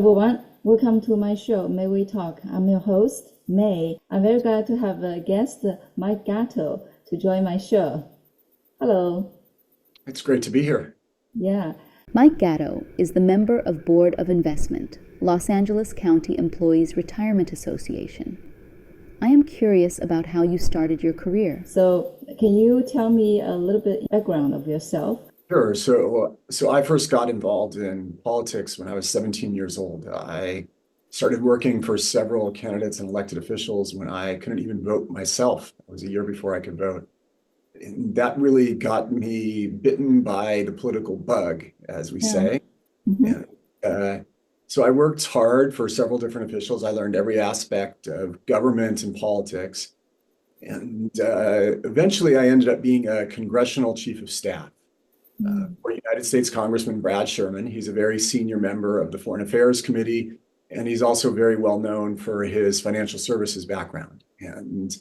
everyone. Welcome to my show, May We Talk. I'm your host, May. I'm very glad to have a guest, Mike Gatto, to join my show. Hello. It's great to be here. Yeah. Mike Gatto is the member of Board of Investment, Los Angeles County Employees Retirement Association. I am curious about how you started your career. So can you tell me a little bit background of yourself? Sure. So I first got involved in politics when I was 17 years old. I started working for several candidates and elected officials when I couldn't even vote myself. It was a year before I could vote. And that really got me bitten by the political bug, as we say. Mm-hmm. And, so I worked hard for several different officials. I learned every aspect of government and politics. And eventually I ended up being a congressional chief of staff for United States Congressman Brad Sherman. He's a very senior member of the Foreign Affairs Committee, and he's also very well known for his financial services background. And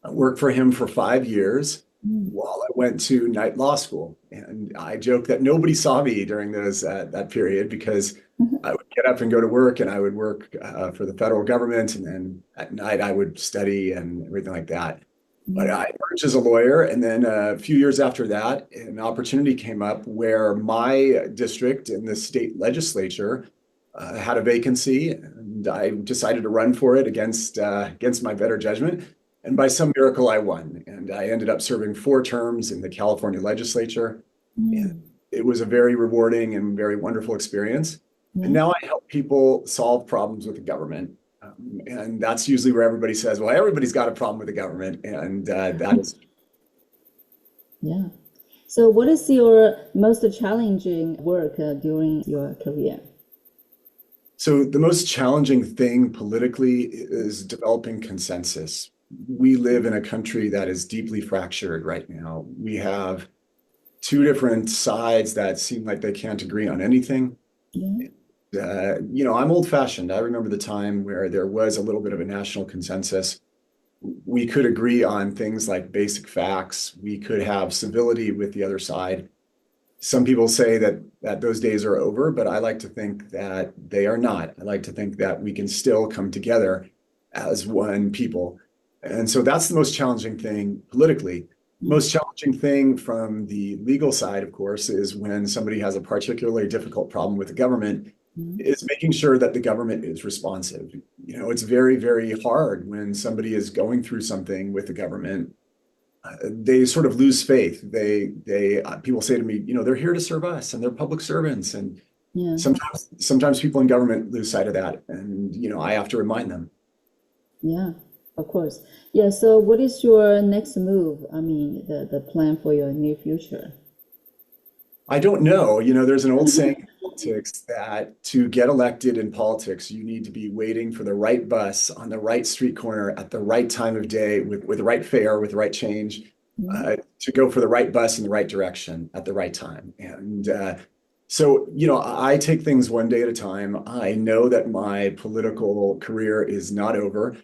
I worked for him for 5 years while I went to night law school. And I joke that nobody saw me during that period because I would get up and go to work, and I would work for the federal government, and then at night I would study and everything like that. But I emerged as a lawyer, and then a few years after that, an opportunity came up where my district in the state legislature had a vacancy, and I decided to run for it against my better judgment. And by some miracle, I won, and I ended up serving 4 terms in the California legislature. And it was a very rewarding and very wonderful experience. And now I help people solve problems with the government. And that's usually where everybody says, well, everybody's got a problem with the government. And that is. Yeah. So what is your most challenging work during your career? So the most challenging thing politically is developing consensus. We live in a country that is deeply fractured right now. We have 2 different sides that seem like they can't agree on anything. Yeah. I'm old-fashioned. I remember the time where there was a little bit of a national consensus. We could agree on things like basic facts. We could have civility with the other side. Some people say that those days are over, but I like to think that they are not. I like to think that we can still come together as one people. And so that's the most challenging thing politically. Most challenging thing from the legal side, of course, is when somebody has a particularly difficult problem with the government, is making sure that the government is responsive. It's very, very hard when somebody is going through something with the government. They sort of lose faith. People say to me, they're here to serve us, and they're public servants. And sometimes people in government lose sight of that. And, I have to remind them. Yeah, of course. Yeah. So what is your next move? I mean, the plan for your near future? I don't know. There's an old saying in politics that to get elected in politics, you need to be waiting for the right bus on the right street corner at the right time of day with the right fare, with the right change, to go for the right bus in the right direction at the right time. And so, I take things one day at a time. I know that my political career is not over.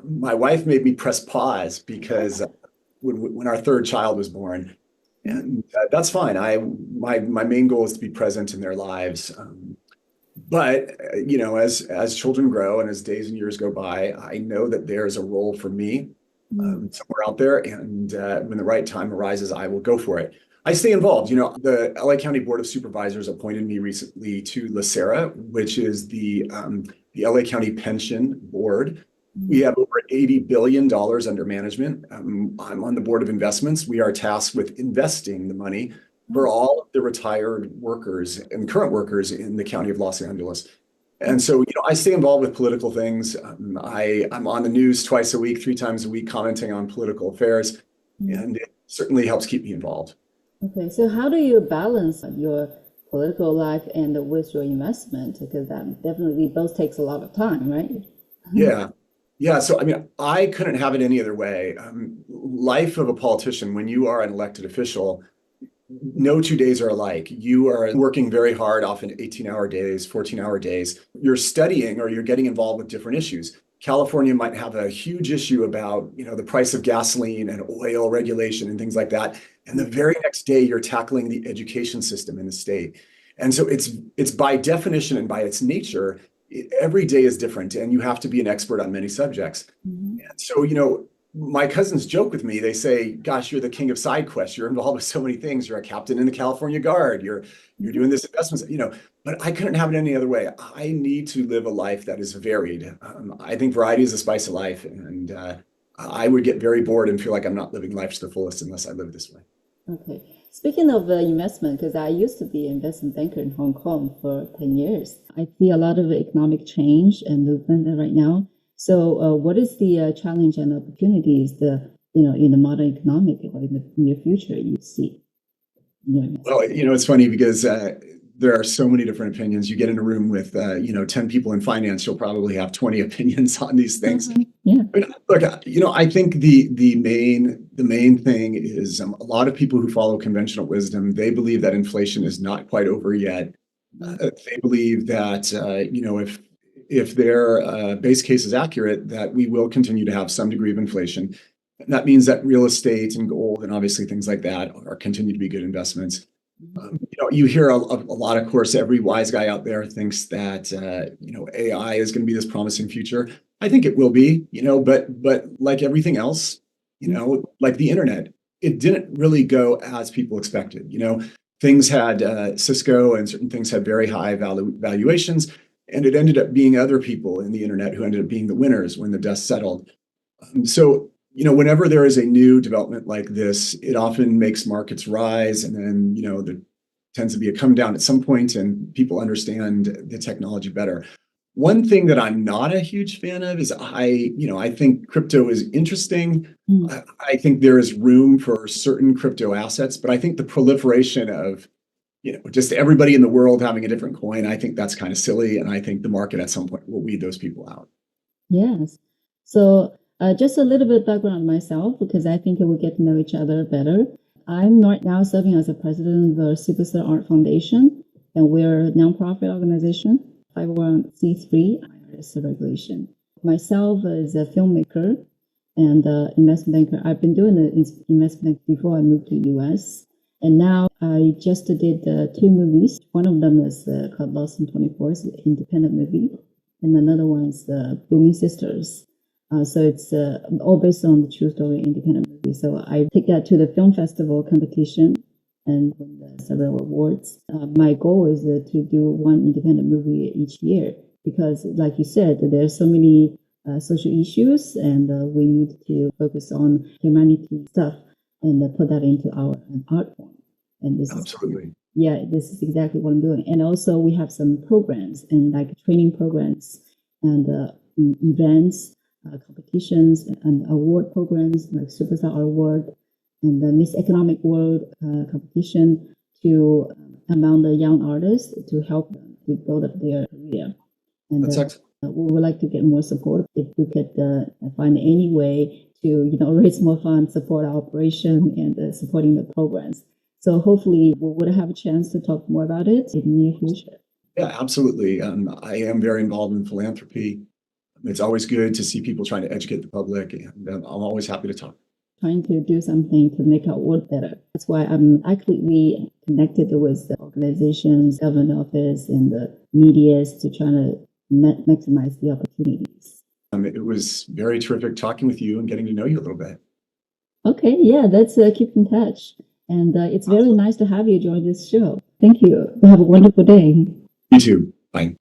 My wife made me press pause because when our 3rd child was born, and that's fine. My main goal is to be present in their lives. But as children grow and as days and years go by, I know that there's a role for me somewhere out there. And when the right time arises, I will go for it. I stay involved. The LA County Board of Supervisors appointed me recently to LACERA, which is the LA County Pension Board. We have over $80 billion under management. I'm on the Board of Investments. We are tasked with investing the money for all of the retired workers and current workers in the county of Los Angeles. And so, I stay involved with political things. I'm on the news twice a week, 3 times a week, commenting on political affairs, and it certainly helps keep me involved. Okay, so how do you balance your political life and with your investment? Because that definitely both takes a lot of time, right? Yeah. So, I couldn't have it any other way. Life of a politician, when you are an elected official, no 2 days are alike. You are working very hard, often 18-hour days, 14-hour days. You're studying or you're getting involved with different issues. California might have a huge issue about, the price of gasoline and oil regulation and things like that. And the very next day, you're tackling the education system in the state. And so it's by definition and by its nature, every day is different, and you have to be an expert on many subjects. Mhm. And so, my cousins joke with me. They say, "Gosh, you're the king of side quests. You're involved with so many things. You're a captain in the California Guard. You're doing this investments, But I couldn't have it any other way. I need to live a life that is varied. I think variety is the spice of life, and I would get very bored and feel like I'm not living life to the fullest unless I live this way." Okay. Speaking of investment, because I used to be an investment banker in Hong Kong for 10 years, I see a lot of economic change and movement right now. So what is the challenge and opportunities in the modern economic or in the near future you see? Well, it's funny because there are so many different opinions. You get in a room with 10 people in finance, you'll probably have 20 opinions on these things. Yeah. But look, I think the main thing is a lot of people who follow conventional wisdom, they believe that inflation is not quite over yet. They believe that if their base case is accurate, that we will continue to have some degree of inflation. And that means that real estate and gold and obviously things like that are continue to be good investments. You hear a lot, of course, every wise guy out there thinks that, AI is going to be this promising future. I think it will be, but like everything else, like the internet, it didn't really go as people expected. Things had Cisco and certain things had very high valuations, and it ended up being other people in the internet who ended up being the winners when the dust settled. So whenever there is a new development like this, it often makes markets rise, and then, there tends to be a come down at some point and people understand the technology better. One thing that I'm not a huge fan of is I think crypto is interesting. I think there is room for certain crypto assets, but I think the proliferation of, just everybody in the world having a different coin, I think that's kind of silly. And I think the market at some point will weed those people out. Yes. So just a little bit background on myself, because I think we'll get to know each other better. I'm right now serving as the president of the Superstar Art Foundation, and we're a nonprofit organization, 501c3 IRS regulation. Myself as a filmmaker and investment banker. I've been doing the investment bank before I moved to the US, and now I just did 2 movies. One of them is called Lost in 24, it's an independent movie, and another one is Booming Sisters. So it's all based on the true story independent movie. So I take that to the film festival competition and win several awards. My goal is to do one independent movie each year because, like you said, there's so many social issues, and we need to focus on humanity stuff and put that into our art form. And this Absolutely. This is exactly what I'm doing. And also we have some programs and like training programs and events. Competitions and award programs like Superstar Award and the Miss Economic World competition to among the young artists to help them to build up their career. And That's excellent. we would like to get more support if we could find any way to raise more funds, support our operation, and supporting the programs. So hopefully we would have a chance to talk more about it in the near future. Yeah, absolutely. I am very involved in philanthropy. It's always good to see people trying to educate the public, and I'm always happy to talk. Trying to do something to make our world better. That's why I'm actively connected with the organizations, government office, and the medias to try to maximize the opportunities. It was very terrific talking with you and getting to know you a little bit. Okay, yeah, let's keep in touch. And it's very nice to have you join this show. Thank you. Have a wonderful day. You too. Bye.